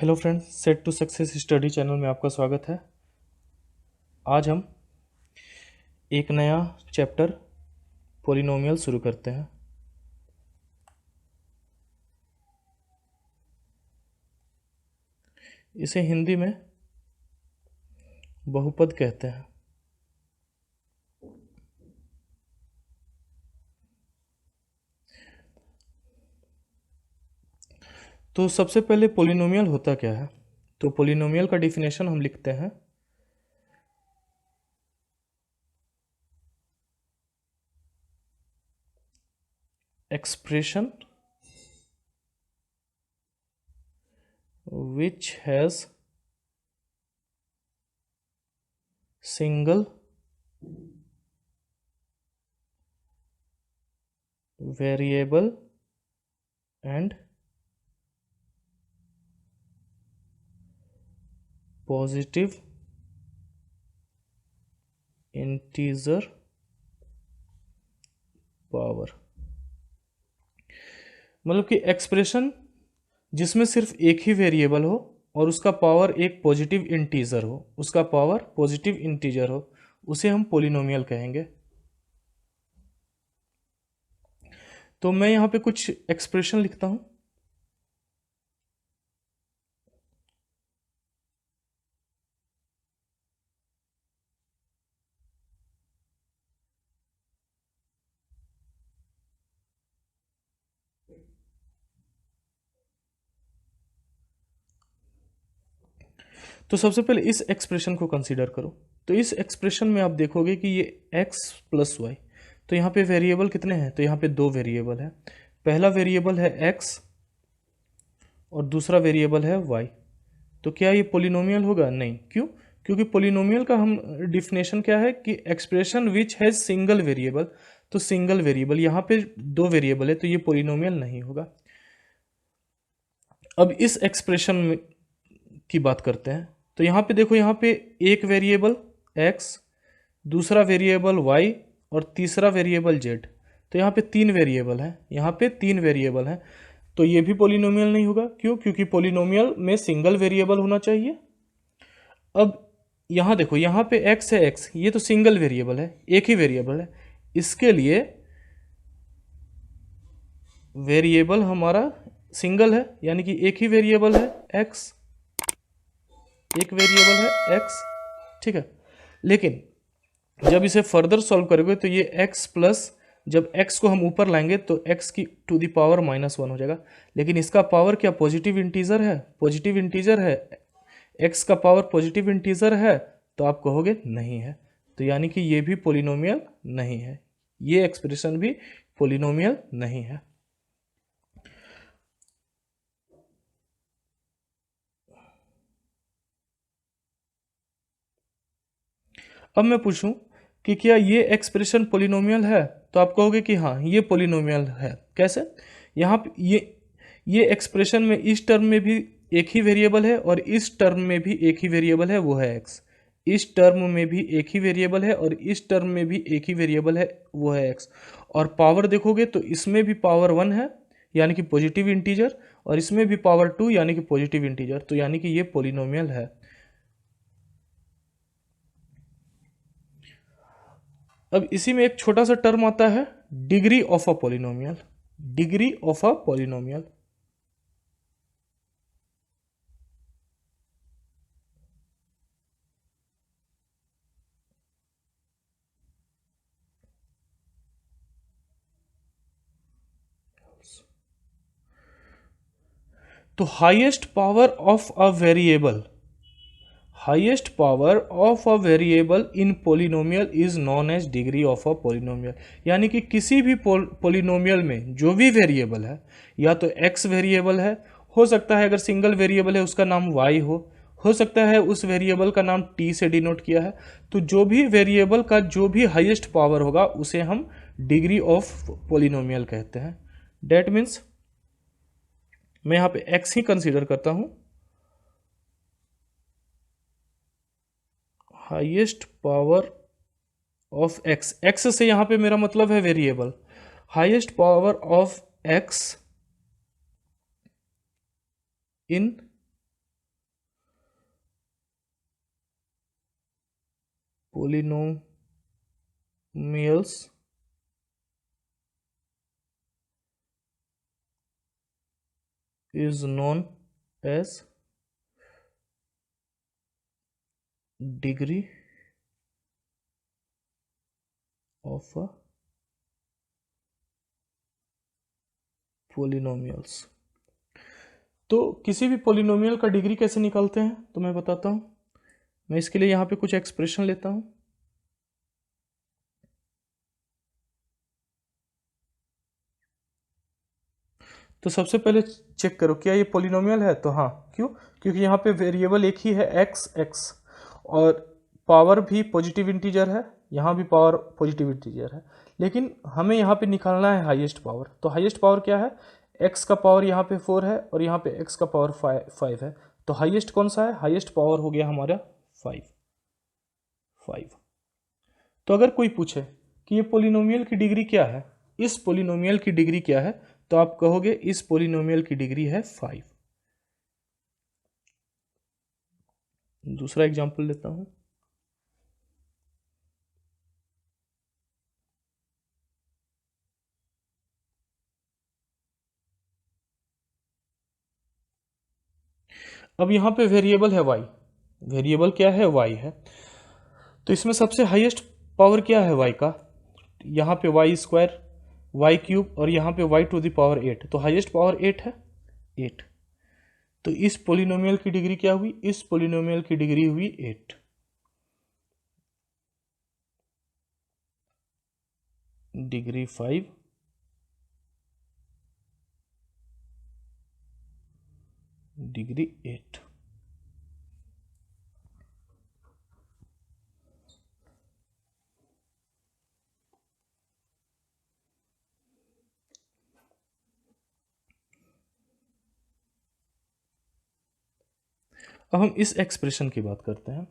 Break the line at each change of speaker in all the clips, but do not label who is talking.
Hello friends, set to success study channel में आपका स्वागत है। आज हम एक नया चैप्टर पॉलिनोमियल शुरू करते हैं। इसे हिंदी में बहुपद कहते हैं। तो सबसे पहले पॉलिनोमियल होता क्या है? तो पॉलिनोमियल का डिफिनेशन हम लिखते हैं। Expression which has single variable and positive integer power. मतलब कि एक्सप्रेशन जिसमें सिर्फ एक ही वेरिएबल हो और उसका पावर एक पॉजिटिव इंटीजर हो, उसका पावर पॉजिटिव इंटीजर हो, उसे हम पॉलिनोमियल कहेंगे। तो मैं यहाँ पे कुछ एक्सप्रेशन लिखता हूँ। तो सबसे पहले इस एक्सप्रेशन को कंसीडर करो। तो इस एक्सप्रेशन में आप देखोगे कि ये x प्लस वाई, तो यहाँ पे वेरिएबल कितने हैं? तो यहाँ पे दो वेरिएबल है। पहला वेरिएबल है x और दूसरा वेरिएबल है y। तो क्या ये पॉलिनोमियल होगा? नहीं। क्यों? क्योंकि पॉलिनोमियल का हम डिफिनेशन क्या है कि expression which has single variable. तो सिंगल वेरिएबल, यहाँ पे दो वेरिएबल है, तो ये पॉलिनोमियल नहीं होगा। अब इस एक्सप्रेशन की बात करते हैं। तो यहाँ पे देखो, यहाँ पे एक वेरिएबल x, दूसरा वेरिएबल y और तीसरा वेरिएबल z। तो यहाँ पे तीन वेरिएबल है, यहाँ पे तीन वेरिएबल है। तो ये भी पॉलिनोमियल नहीं होगा। क्यों? क्योंकि पॉलिनोमियल में सिंगल वेरिएबल होना चाहिए। अब यहाँ देखो, यहाँ पे x है, x ये तो सिंगल वेरिएबल है, एक ही वेरिएबल है। इसके लिए वेरिएबल हमारा सिंगल है, यानी कि एक ही वेरिएबल है x, एक वेरिएबल है x, ठीक है। लेकिन जब इसे फर्दर सॉल्व करोगे तो ये x प्लस, जब x को हम ऊपर लाएंगे तो x की टू द पावर -1 हो जाएगा। लेकिन इसका पावर क्या पॉजिटिव इंटीजर है? पॉजिटिव इंटीजर है। x का पावर पॉजिटिव इंटीजर है, तो आप कहोगे नहीं है। तो यानी कि ये भी पॉलिनोमियल नहीं है, ये एक्सप्रेशन भी पॉलिनोमियल नहीं है। अब मैं पूछूं कि क्या ये एक्सप्रेशन पॉलिनोमियल है? तो आप कहोगे कि हाँ, ये पॉलिनोमियल है। कैसे? यहाँ पे ये एक्सप्रेशन में इस टर्म में भी एक ही वेरिएबल है और इस टर्म में भी एक ही वेरिएबल है, वो है x। इस टर्म में भी एक ही वेरिएबल है और इस टर्म में भी एक ही वेरिएबल है, वो है x। और पावर देखोगे तो इसमें भी पावर 1 है, यानी कि पॉजिटिव इंटीजर, और इसमें भी पावर 2 यानी कि पॉजिटिव इंटीजर। तो यानी कि ये पॉलिनोमियल है। अब इसी में एक छोटा सा टर्म आता है, degree of a polynomial. Degree of a polynomial. तो highest power of a variable, highest power of a variable in polynomial is known as degree of a polynomial. यानी कि किसी भी पॉलिनोमियल में जो भी वेरिएबल है, या तो x वेरिएबल है, हो सकता है अगर सिंगल वेरिएबल है उसका नाम y हो सकता है उस वेरिएबल का नाम t से डिनोट किया है। तो जो भी वेरिएबल का जो भी हाईएस्ट पावर होगा उसे हम डिग्री ऑफ पॉलिनोमियल कहते हैं। डेट मीन्स मैं यहाँ पे x ही कंसीडर करता हूँ। Highest power of x, x से यहाँ पे मेरा मतलब है variable. Highest power of x in polynomials is known as degree of a polynomials। तो किसी भी पोलिनोमियल का डिग्री कैसे निकालते हैं तो मैं बताता हूं। मैं इसके लिए यहां पे कुछ एक्सप्रेशन लेता हूं। तो सबसे पहले चेक करो क्या ये पोलिनोमियल है, तो हाँ, क्यों? क्योंकि यहाँ पे वेरिएबल एक ही है x और पावर भी पॉजिटिव इंटीजर है, यहाँ भी पावर पॉजिटिव इंटीजर है, लेकिन हमें यहाँ पे निकालना है हाईएस्ट पावर। तो हाईएस्ट पावर क्या है? x का पावर यहाँ पे 4 है और यहाँ पे x का पावर 5 है। तो हाईएस्ट कौन सा है? हाईएस्ट पावर हो गया हमारा 5। तो अगर कोई पूछे कि ये पोलिनोमियल की डिग्री क्या है, इस पोलिनोमियल की डिग्री क्या है, तो आप कहोगे इस पोलिनोमियल की डिग्री है 5। दूसरा एग्जांपल लेता हूं। अब यहां पे वेरिएबल है y, वेरिएबल क्या है? y है। तो इसमें सबसे हाईएस्ट पावर क्या है y का? यहाँ पे y², y³ और यहाँ पे y⁴ 8। तो हाईएस्ट पावर 8 है, 8। तो इस पोलिनोमियल की डिग्री क्या हुई? इस पोलिनोमियल की डिग्री हुई 8। Degree 5, degree 8। अब हम इस एक्सप्रेशन की बात करते हैं।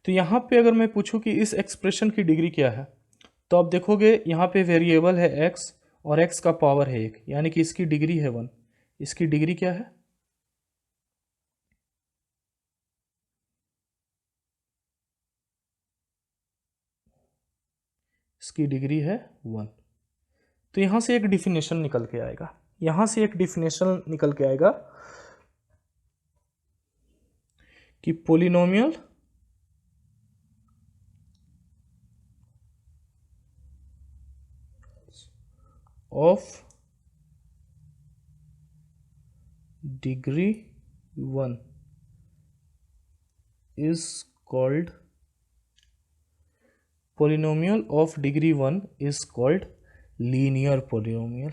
तो यहाँ पे अगर मैं पूछूं कि इस एक्सप्रेशन की डिग्री क्या है, तो आप देखोगे यहाँ पे वेरिएबल है x और x का पावर है 1, यानी कि इसकी डिग्री है 1। इसकी डिग्री क्या है? इसकी डिग्री है 1। तो यहाँ से एक डिफिनेशन निकल के आएगा, यहाँ से एक डिफिनेशन निकल के आएगा कि polynomial of degree 1 is called polynomial of degree 1 is called linear polynomial।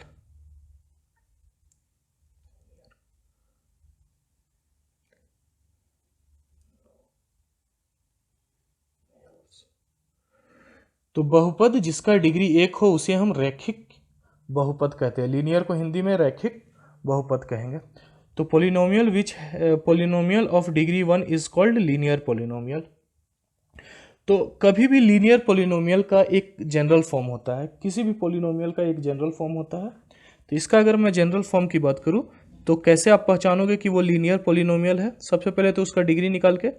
तो बहुपद जिसका डिग्री 1 हो उसे हम रैखिक बहुपद कहते हैं। लीनियर को हिंदी में रैखिक बहुपद कहेंगे। तो polynomial of degree 1 is called linear polynomial. तो कभी भी लीनियर पोलिनोमियल का एक जनरल फॉर्म होता है, किसी भी पोलिनोमियल का एक जनरल फॉर्म होता है। तो इसका अगर मैं जनरल फॉर्म की बात करूं तो कैसे आप पहचानोगे कि वो लीनियर पोलिनोमियल है? सबसे पहले तो उसका डिग्री निकाल के,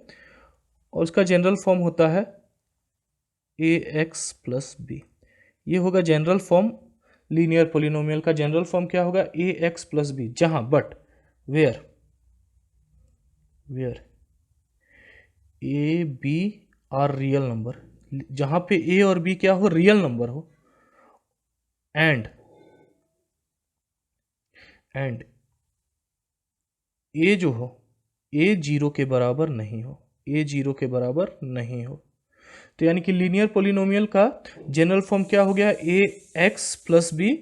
और उसका जनरल फॉर्म होता है ax प्लस b। ये होगा जनरल फॉर्म लीनियर पोलिनोमियल का। जनरल फॉर्म क्या होगा? ax प्लस b, जहां but where a b are real number, जहां पे a और b क्या हो? रियल नंबर हो, एंड a जो हो a 0 के बराबर नहीं हो, a 0 के बराबर नहीं हो। तो यानी कि लीनियर पोलिनोमियल का जनरल फॉर्म क्या हो गया? ax प्लस b,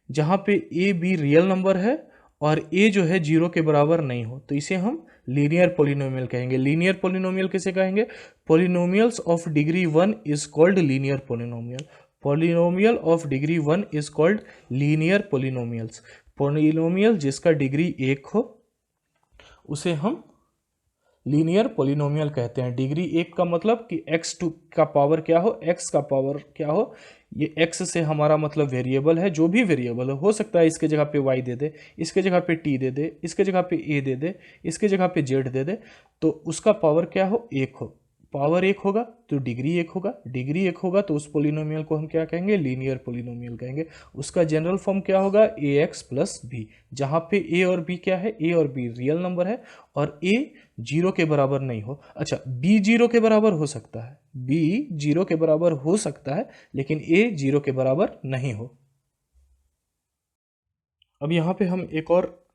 जहां पे a b रियल नंबर है और a जो है 0 के बराबर नहीं हो, तो इसे हम लीनियर पोलिनोमियल कहेंगे। लीनियर पोलिनोमियल किसे कहेंगे? Polynomials of degree 1 is called linear polynomial. Polynomial of degree 1 is called linear polynomials. Polynomial जिसका डिग्री 1 हो उसे हम लीनियर पोलिनोमियल कहते हैं। डिग्री 1 का मतलब कि x2 का पावर क्या हो, x का पावर क्या हो। ये x से हमारा मतलब वेरिएबल है, जो भी वेरिएबल हो सकता है इसके जगह पे y दे दे, इसके जगह पे t दे दे, इसके जगह पे a दे दे, इसके जगह पे z दे दे, तो उसका पावर क्या हो? 1 हो। पावर एक होगा तो डिग्री एक होगा, डिग्री एक होगा तो उस पोलिनोमियल को हम क्या कहेंगे, लीनियर पोलिनोमियल कहेंगे। उसका जनरल फॉर्म क्या होगा, ए एक्स प्लस बी, जहाँ पे ए और बी क्या है, ए और बी रियल नंबर है और ए जीरो के बराबर नहीं हो। अच्छा, बी जीरो के बराबर हो सकता है, बी जीरो के बराबर हो सकता है लेकिन ए जीरो के बराबर नहीं हो। अब यहाँ पे हम एक और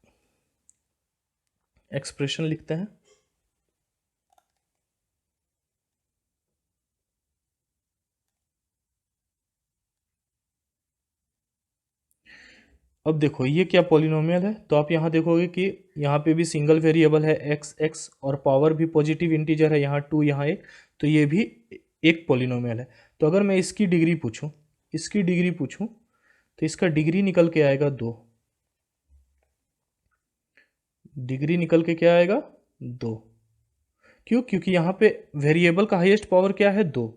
एक्सप्रेशन लिखते हैं। अब देखो ये क्या पॉलिनोमियल है, तो आप यहाँ देखोगे कि यहाँ पे भी सिंगल वेरिएबल है एक्स एक्स और पावर भी पॉजिटिव इंटीजर है, यहाँ 2 यहाँ 1, तो ये भी एक पॉलिनोमियल है। तो अगर मैं इसकी डिग्री पूछूं, तो इसका डिग्री निकल के आएगा 2, डिग्री निकल के क्या आएगा 2। क्यों, क्योंकि यहाँ पे वेरिएबल का हाईएस्ट पावर क्या है 2,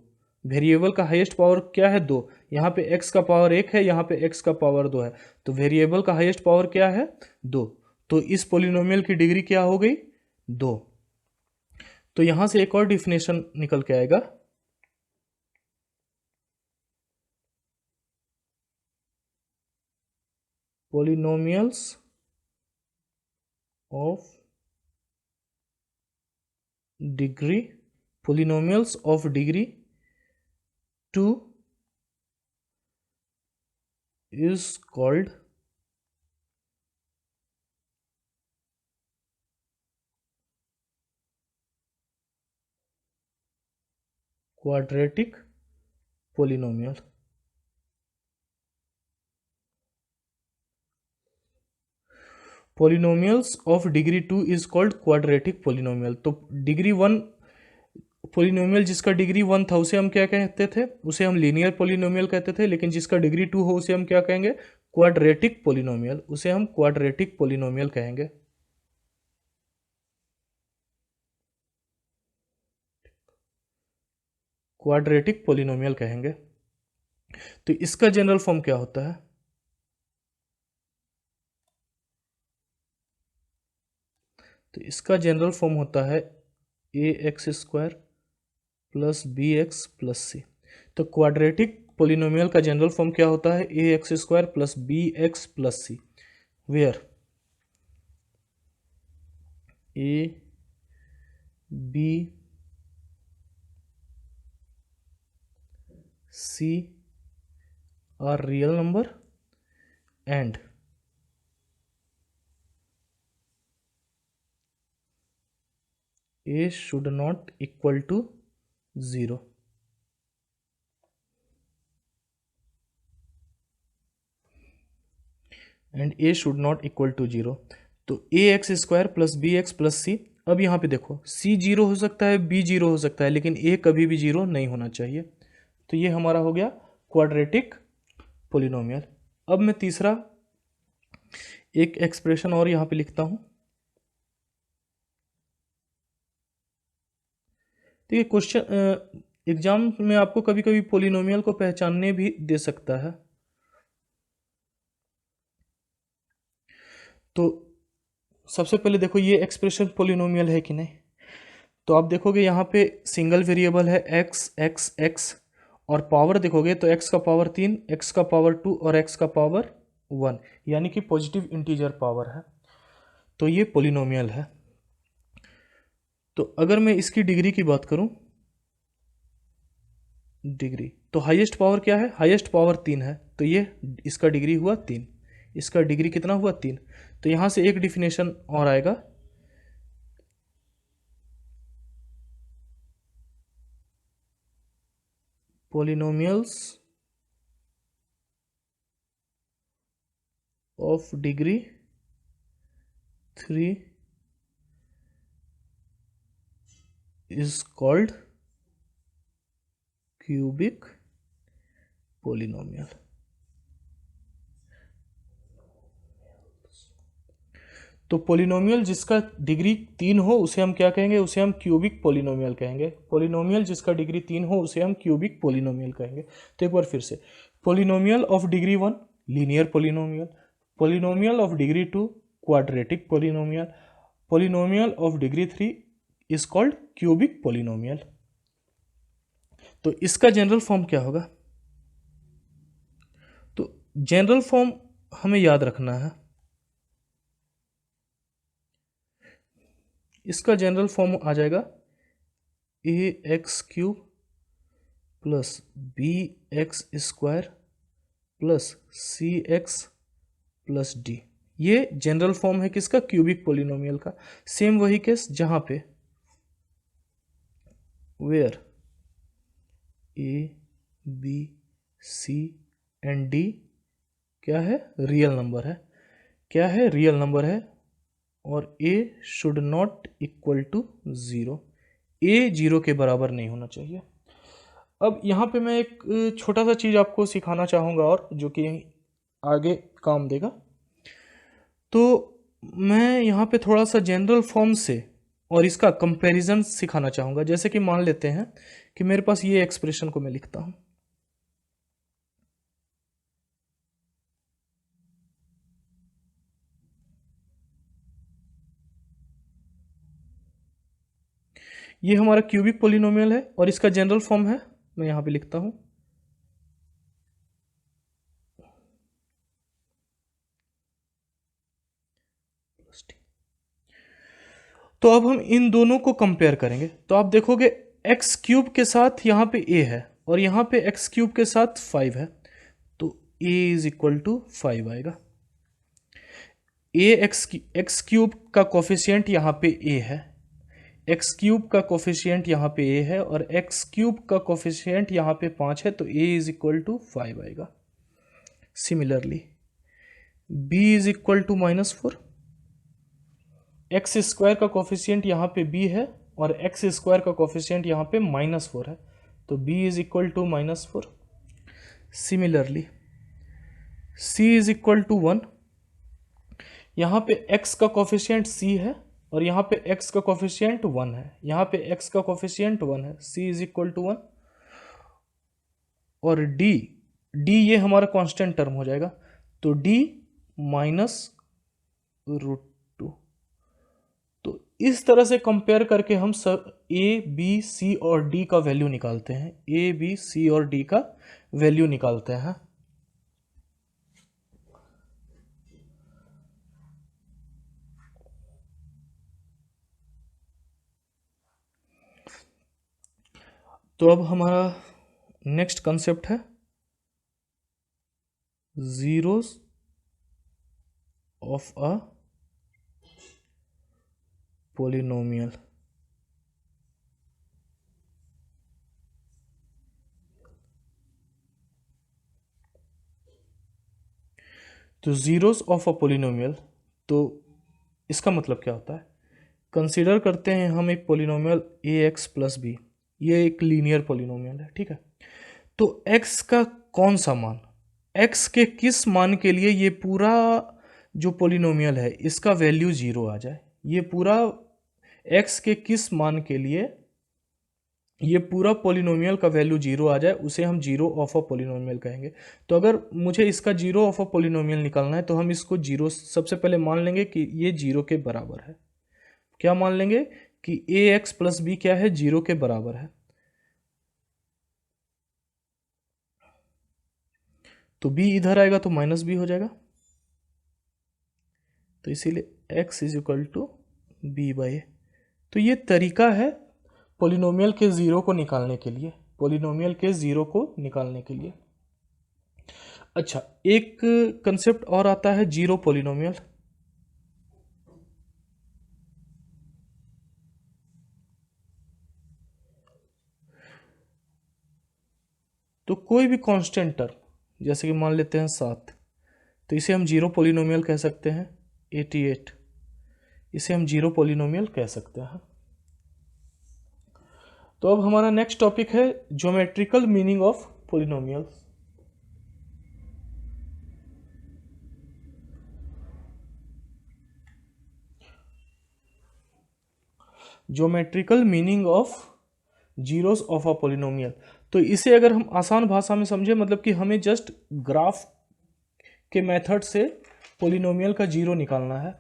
वेरिएबल का हाईएस्ट पावर क्या है 2, यहाँ पे x का पावर 1 है, यहाँ पे x का पावर 2 है, तो वेरिएबल का हाईएस्ट पावर क्या है 2, तो इस पोलिनोमियल की डिग्री क्या हो गई 2। तो यहाँ से एक और डिफिनेशन निकल के आएगा, polynomials of degree, polynomials of degree 2 is called quadratic polynomial। Polynomials of degree 2 is called quadratic polynomial. तो डिग्री 1 पोलिनोमियल जिसका डिग्री 1 था उसे हम क्या कहते थे, उसे हम लीनियर पोलिनोमियल कहते थे, लेकिन जिसका डिग्री 2 हो उसे हम क्या कहेंगे, क्वाड्रेटिक पोलिनोमियल, उसे हम क्वाड्रेटिक पोलिनोमियल कहेंगे। क्वाड्रेटिक पोलिनोमियल कहेंगे। तो इसका जनरल फॉर्म क्या होता है, तो इसका जनरल फॉर्म होता है A X square plus B X plus C. तो क्वाड्रेटिक पोलिनोमियल का जनरल फॉर्म क्या होता है, A X square plus B X plus C, where A B C are real number and a should not equal to 0। And a should not equal to 0। तो A X square plus B X plus C, अब यहाँ पे देखो c zero हो सकता है, b zero हो सकता है, लेकिन a कभी भी जीरो नहीं होना चाहिए। तो ये हमारा हो गया क्वाड्रेटिक पोलिनोमियल। अब मैं तीसरा एक एक्सप्रेशन और यहाँ पे लिखता हूँ। देखिए क्वेश्चन एग्जाम में आपको कभी कभी पोलिनोमियल को पहचानने भी दे सकता है। तो सबसे पहले देखो ये एक्सप्रेशन पोलिनोमियल है कि नहीं, तो आप देखोगे यहाँ पे सिंगल वेरिएबल है एक्स एक्स एक्स और पावर देखोगे तो x का पावर 3, x का पावर 2 और x का पावर 1, यानी कि पॉजिटिव इंटीजर पावर है। तो ये पोलिनोमियल है। तो अगर मैं इसकी डिग्री की बात करूं, डिग्री तो हाईएस्ट पावर क्या है, हाईएस्ट पावर 3 है, तो ये इसका डिग्री हुआ 3, इसका डिग्री कितना हुआ 3। तो यहां से एक डिफिनेशन और आएगा, polynomials of degree 3 is called cubic polynomial। तो पोलिनोमियल जिसका डिग्री 3 हो उसे हम क्या कहेंगे, उसे हम क्यूबिक पोलिनोमियल कहेंगे। पोलिनोमियल जिसका डिग्री 3 हो उसे हम क्यूबिक पोलिनोमियल कहेंगे। तो एक बार फिर से, polynomial of degree 1 linear polynomial, polynomial of degree 2 quadratic polynomial, polynomial of degree 3 is called cubic polynomial. तो इसका जनरल फॉर्म क्या होगा? तो जनरल फॉर्म हमें याद रखना है, इसका जनरल फॉर्म आ जाएगा A X cube plus B X square plus C X plus D. ये जनरल फॉर्म है किसका? क्यूबिक पोलिनोमियल का। सेम वही केस जहां पे where A B C and D क्या है? रियल नंबर है। क्या है? रियल नंबर है। और A should not equal to zero, A zero के बराबर नहीं होना चाहिए। अब यहाँ पे मैं एक छोटा सा चीज़ आपको सिखाना चाहूँगा और जो कि आगे काम देगा। तो मैं यहाँ पे थोड़ा सा जनरल फॉर्म से और इसका कंपैरिजन सिखाना चाहूँगा। जैसे कि मान लेते हैं कि मेरे पास ये एक्सप्रेशन को मैं लिखता हूँ, ये हमारा क्यूबिक पोलिनोमियल है और इसका जनरल फॉर्म है, मैं यहाँ पे लिखता हूँ तो अब हम इन दोनों को कंपेयर करेंगे। तो आप देखोगे एक्स क्यूब के साथ यहाँ पे ए है और यहाँ पे एक्स क्यूब के साथ 5 है, तो ए इज इक्वल टू 5 आएगा। ए एक्स क्यूब का कोफिशिएंट यहाँ पे ए है, एक्स क्यूब का कोफिशिएंट यहाँ पे ए है और एक्स क्यूब का कोफिशिएंट यहाँ पे 5 है, तो ए इज इक्वल टू 5 आएगा। Similarly B is equal to -4, X square का कोफिशिएंट यहाँ पे b है और एक्स स्क्वायर का कोफिशिएंट यहाँ पे -4 है, तो b is equal to -4। Similarly c is equal to 1, यहाँ पे x का कोफिशिएंट c है और यहाँ पे x का कोफिशिएंट 1 है, यहाँ पे x का कोफिशिएंट 1 है, c इज इक्वल टू 1। और d ये हमारा कांस्टेंट टर्म हो जाएगा, तो d -√2। तो इस तरह से कंपेयर करके हम सब a b c और d का वैल्यू निकालते हैं, a b c और d का वैल्यू निकालते हैं। तो अब हमारा नेक्स्ट कंसेप्ट है जीरोस ऑफ अ पोलिनोमियल। तो जीरोस ऑफ अ पोलिनोमियल, तो इसका मतलब क्या होता है? कंसीडर करते हैं हम एक पोलिनोमियल ए एक्स प्लस बी, ये एक लीनियर पोलिनोमियल है, ठीक है। तो x का कौन सा मान, x के किस मान के लिए ये पूरा जो पोलिनोमियल है इसका वैल्यू 0 आ जाए, ये पूरा x के किस मान के लिए ये पूरा पोलिनोमियल का वैल्यू 0 आ जाए, उसे हम जीरो ऑफ अ पोलिनोमियल कहेंगे। तो अगर मुझे इसका जीरो ऑफ अ पोलिनोमियल निकालना है तो हम इसको जीरो, सबसे पहले मान लेंगे कि ये 0 के बराबर है। क्या मान लेंगे? कि ए एक्स प्लस बी क्या है? 0 के बराबर है। तो b इधर आएगा तो -b हो जाएगा, तो इसीलिए x is equal to B by A. तो ये तरीका है पोलिनोमियल के ज़ीरो को निकालने के लिए, पोलिनोमियल के ज़ीरो को निकालने के लिए। अच्छा, एक कंसेप्ट और आता है जीरो पोलिनोमियल। तो कोई भी कांस्टेंट टर्म, जैसे कि मान लेते हैं 7, तो इसे हम जीरो पोलिनोमियल कह सकते हैं। 88, इसे हम जीरो पोलिनोमियल कह सकते हैं। तो अब हमारा नेक्स्ट टॉपिक है geometrical meaning of polynomial. Geometrical meaning of zeros of a polynomial. तो इसे अगर हम आसान भाषा में समझे, मतलब कि हमें जस्ट ग्राफ के मेथड से पोलिनोमियल का जीरो निकालना है।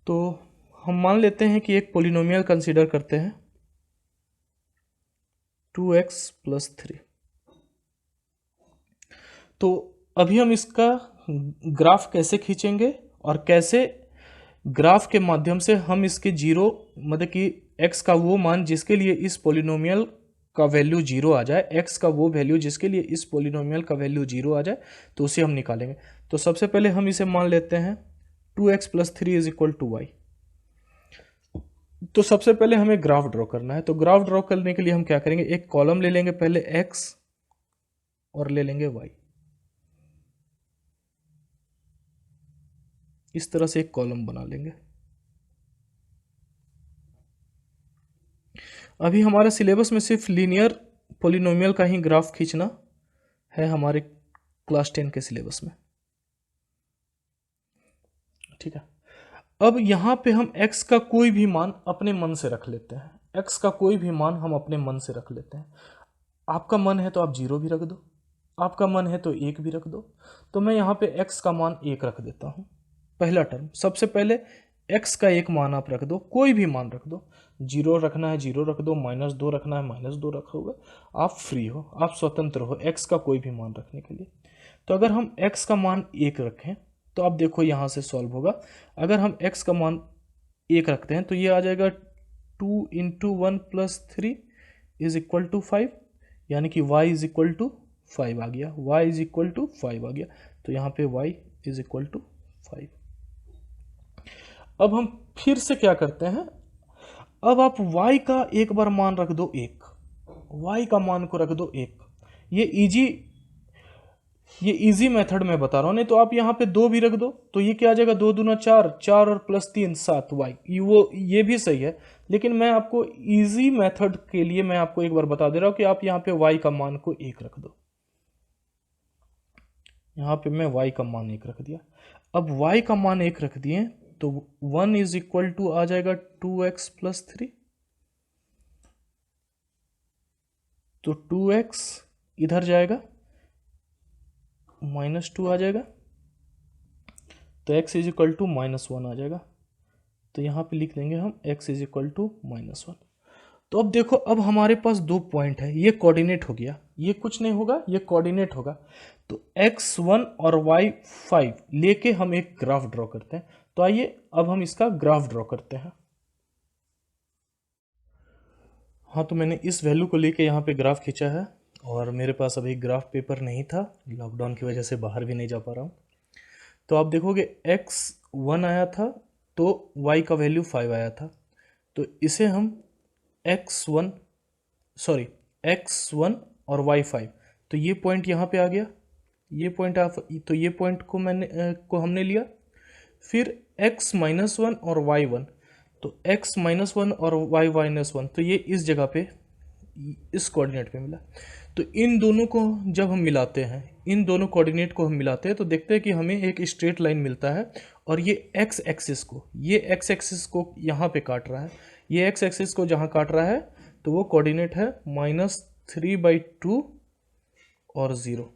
तो हम मान लेते हैं कि एक पोलिनोमियल कंसीडर करते हैं, 2x+3। तो अभी हम इसका ग्राफ कैसे खींचेंगे और कैसे ग्राफ के माध्यम से हम इसके जीरो मतलब कि x का वो मान जिसके लिए इस पोलिनोमियल का वैल्यू जीरो आ जाए, x का वो वैल्यू जिसके लिए इस पोलिनोमियल का वैल्यू जीरो आ जाए, तो उसे हम निकालेंगे। तो सबसे पहले हम इसे मान लेते हैं 2x+3 = y। तो सबसे पहले हमें ग्राफ ड्रॉ करना है। तो ग्राफ ड्रॉ करने के लिए हम क्या करेंगे, एक कॉलम ले लेंगे पहले x और ले लेंगे y। इस तरह से एक कॉलम बना लेंगे। अभी हमारे सिलेबस में सिर्फ लीनियर पॉलिनोमियल का ही ग्राफ खींचना है हमारे क्लास 10 के सिलेबस में, ठीक है। अब यहाँ पे हम x का कोई भी मान अपने मन से रख लेते हैं। x का कोई भी मान हम अपने मन से रख लेते हैं। आपका मन है तो आप 0 भी रख दो, आपका मन है तो 1 भी रख दो। तो मैं यहाँ पे x का मान 1 रख देता हूँ। पहला टर्म, सबसे पहले x का एक मान आप रख दो, कोई भी मान रख दो। 0 रखना है 0 रख दो, -2 रखना है -2 रखोगे। आप फ्री हो, आप स्वतंत्र हो x का कोई भी मान रखने के लिए। तो अगर हम x का मान 1 रखें तो आप देखो यहाँ से सॉल्व होगा। अगर हम x का मान 1 रखते हैं तो ये आ जाएगा 2 × 1 + 3 = 5, यानी कि y = 5 आ गया, y = 5 आ गया। तो यहाँ पे y = 5। अब हम फिर से क्या करते हैं, अब आप y का एक बार मान रख दो 1, y का मान को रख दो 1। ये इजी मेथड में बता रहा हूं, नहीं तो आप यहाँ पे 2 भी रख दो तो ये क्या आ जाएगा, 2 दूना 4, 4 और +3 7 y। ये भी सही है, लेकिन मैं आपको इजी मेथड के लिए मैं आपको एक बार बता दे रहा हूं कि आप यहाँ पे y का मान को 1 रख दो। यहाँ पे मैं y का मान 1 रख दिया। अब y का मान 1 रख दिए तो 1 = आ जाएगा 2x+3। तो 2x इधर जाएगा, -2 आ जाएगा, तो x = -1 आ जाएगा। तो यहाँ पे लिख देंगे हम x = -1। तो अब देखो, अब हमारे पास 2 पॉइंट है, ये कोऑर्डिनेट हो गया, ये कुछ नहीं होगा, ये कोऑर्डिनेट होगा। तो x1 और y5 लेके हम एक ग्राफ ड्रॉ करते हैं। तो आइए अब हम इसका ग्राफ ड्रॉ करते हैं। हाँ, तो मैंने इस वैल्यू को लेके यहाँ पे ग्राफ खींचा है और मेरे पास अभी ग्राफ पेपर नहीं था, लॉकडाउन की वजह से बाहर भी नहीं जा पा रहा हूँ। तो आप देखोगे x1 आया था तो y का वैल्यू 5 आया था। तो इसे हम x1 और y5, तो ये पॉइंट यहाँ पे आ गया, ये पॉइंट तो ये पॉइंट को हमने लिया। फिर x-1 और y1, तो x-1 और y-1, तो ये इस जगह पे इस कोऑर्डिनेट पे मिला। तो इन दोनों को जब हम मिलाते हैं, इन दोनों कोऑर्डिनेट को हम मिलाते हैं तो देखते हैं कि हमें एक स्ट्रेट लाइन मिलता है और ये x एक्सिस को यहाँ पे काट रहा है। ये x एक्सिस को जहाँ काट रहा है तो वो कोऑर्डिनेट है -3/2 और 0,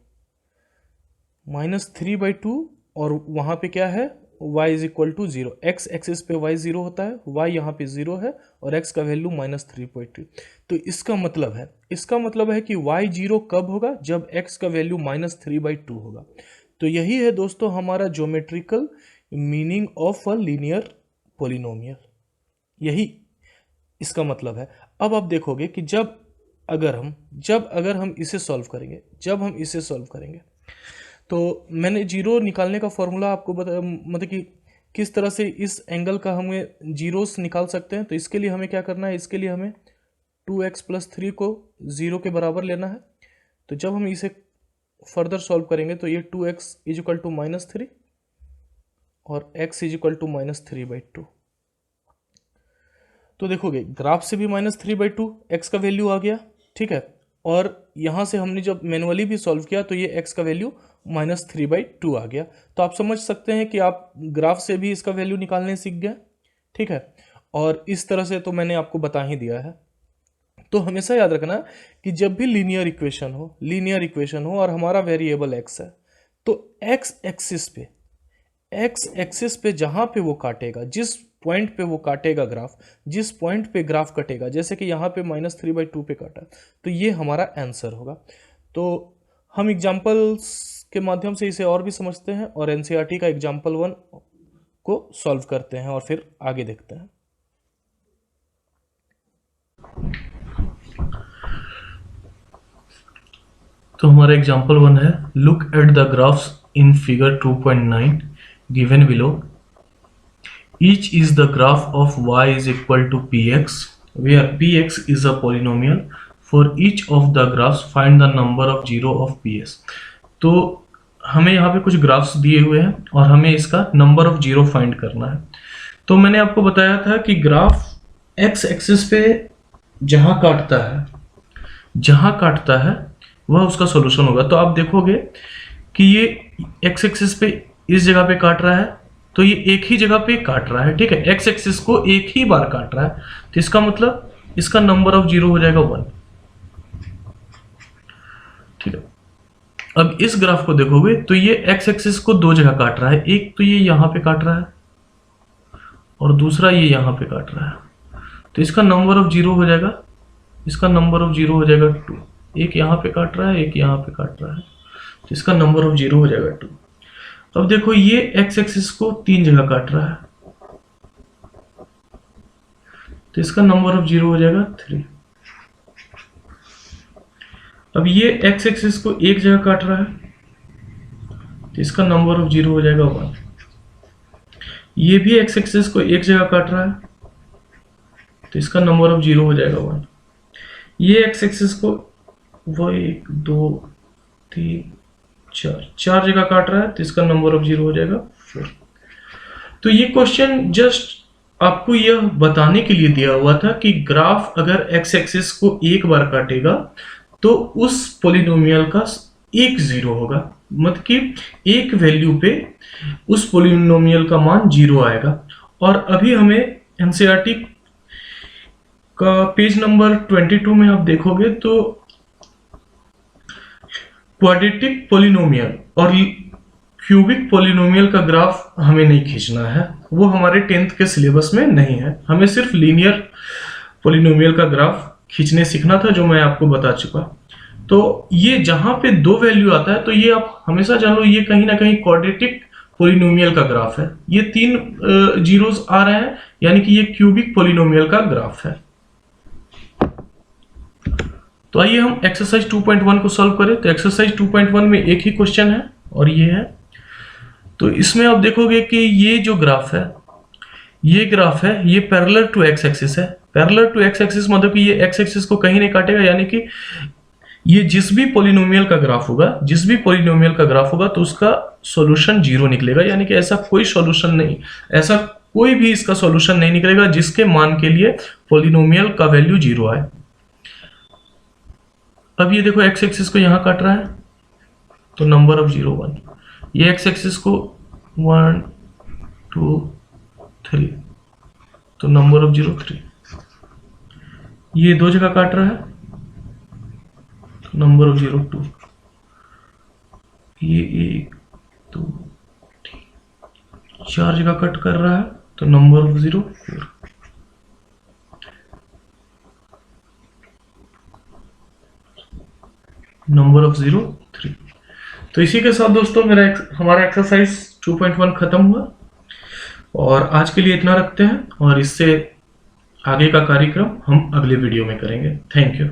-3/2 और वहाँ पे क्या है, y = 0। x एक्सिस पे y 0 होता है, y यहाँ पे 0 है और x का वैल्यू -3/2। तो इसका मतलब है कि y 0 कब होगा, जब x का वैल्यू -3/2 होगा। तो यही है दोस्तों हमारा geometrical meaning of a linear polynomial, यही इसका मतलब है। अब आप देखोगे कि जब अगर हम इसे सॉल्व करेंगे, तो मैंने 0 निकालने का फॉर्मूला आपको मतलब कि किस तरह से इस एंगल का हमें जीरोस निकाल सकते हैं। तो इसके लिए हमें क्या करना है, इसके लिए हमें 2x+3 को 0 के बराबर लेना है। तो जब हम इसे फर्दर सॉल्व करेंगे तो ये 2x = -3 और x = -3/2। तो देखोगे ग्राफ से भी -3/2 x का वैल्यू आ गया, ठीक है। और यहाँ से हमने जब मैनुअली भी सॉल्व किया तो ये x का वैल्यू -3/2 आ गया। तो आप समझ सकते हैं कि आप ग्राफ से भी इसका वैल्यू निकालने सीख गए, ठीक है। और इस तरह से तो मैंने आपको बता ही दिया है। तो हमेशा याद रखना कि जब भी लीनियर इक्वेशन हो और हमारा वेरिएबल x है, तो x एक्सिस पे जहाँ पे वो काटेगा, जिस पॉइंट पे वो काटेगा ग्राफ, जिस पॉइंट पे ग्राफ कटेगा, जैसे कि यहाँ पे -3/2 पे काटा, तो ये हमारा आंसर होगा। तो हम एग्जाम्पल्स के माध्यम से इसे और भी समझते हैं और एनसीईआरटी का एग्जाम्पल 1 को सॉल्व करते हैं और फिर आगे देखते हैं।
तो हमारा एग्जाम्पल 1 है, look at the graphs in figure 2.9 given below. Each is the graph of y is equal to px where px is a polynomial. For each of the graphs find the number of 0 of ps. तो हमें यहाँ पे कुछ graphs दिए हुए हैं और हमें इसका नंबर ऑफ 0 फाइंड करना है। तो मैंने आपको बताया था कि ग्राफ x एक्सिस पे जहाँ काटता है वह उसका सॉल्यूशन होगा। तो आप देखोगे कि ये x एक्सिस पे इस जगह पे काट रहा है, तो ये एक ही जगह पे काट रहा है, ठीक है, x एक्सिस को एक ही बार काट रहा है, तो इसका मतलब इसका नंबर ऑफ 0 हो जाएगा 1, ठीक है। अब इस ग्राफ को देखोगे तो ये x एक्सिस को दो जगह काट रहा है, एक तो ये यहां पे काट रहा है और दूसरा ये यहां पे काट रहा है, तो इसका नंबर ऑफ 0 हो जाएगा, इसका नंबर ऑफ 0 हो जाएगा 2। एक यहाँ पे काट रहा है, एक यहाँ पे काट रहा है, तो इसका नंबर ऑफ 0 हो जाएगा 2। अब देखो ये x एक्सिस को 3 जगह काट रहा है, तो इसका नंबर ऑफ 0 हो जाएगा 3। अब ये x एक्सिस को एक जगह काट रहा है, तो इसका नंबर ऑफ 0 हो जाएगा 1। ये भी x एक्सिस को एक जगह काट रहा है, तो इसका नंबर ऑफ 0 हो जाएगा 1। ये x एक्सिस को 1 2 3 4 जगह काट रहा है, तो इसका नंबर ऑफ 0 हो जाएगा 4। तो ये क्वेश्चन जस्ट आपको यह बताने के लिए दिया हुआ था कि ग्राफ अगर x एक्सिस को एक बार काटेगा तो उस पॉलिनोमियल का एक 0 होगा, मतलब कि एक वैल्यू पे उस पॉलिनोमियल का मान 0 आएगा। और अभी हमें एनसीईआरटी का पेज नंबर 22 में आप देखोगे तो क्वाड्रेटिक पॉलिनोमियल और क्यूबिक पॉलिनोमियल का ग्राफ हमें नहीं खींचना है, वो हमारे 10th के सिलेबस में नहीं है। हमें सिर्फ लीनियर पॉलिनोमियल का ग्राफ खींचने सीखना था, जो मैं आपको बता चुका। तो ये जहां पे दो वैल्यू आता है, तो ये आप हमेशा जान लो ये कहीं ना कहीं क्वाड्रेटिक पॉलिनोमियल का ग्राफ है। ये 3 जीरोस आ रहे हैं, यानी कि ये क्यूबिक पॉलिनोमियल का ग्राफ है। तो आइए हम एक्सरसाइज 2.1 को सॉल्व करें। तो एक्सरसाइज 2.1 में एक ही क्वेश्चन है और ये है। तो इसमें आप देखोगे कि ये जो ग्राफ है, ये ग्राफ है, ये पैरेलल टू एक्स एक्सिस है। पैरेलल टू एक्स एक्सिस मतलब कि ये एक्स एक्सिस को कहीं नहीं काटेगा, यानी कि ये जिस भी पॉलिनोमियल का ग्राफ होगा, तो उसका सॉल्यूशन 0 निकलेगा। यानी कि ऐसा कोई सॉल्यूशन नहीं, ऐसा कोई भी इसका सॉल्यूशन नहीं निकलेगा जिसके मान के लिए पॉलिनोमियल का वैल्यू 0 आए। अब ये देखो एक्स एक्सिस को यहां काट रहा है, तो नंबर ऑफ 0 1। ये एक्स एक्सिस को 1 2 3, तो नंबर ऑफ 0 3। ये दो जगह काट रहा है, तो नंबर ऑफ 0 2। ये 1 2 3 4 जगह कट कर रहा है, तो नंबर ऑफ 0 4। Number of 0 3। तो इसी के साथ दोस्तों हमारा एक्सरसाइज 2.1 खत्म हुआ और आज के लिए इतना रखते हैं, और इससे आगे का कार्यक्रम हम अगले वीडियो में करेंगे। Thank you.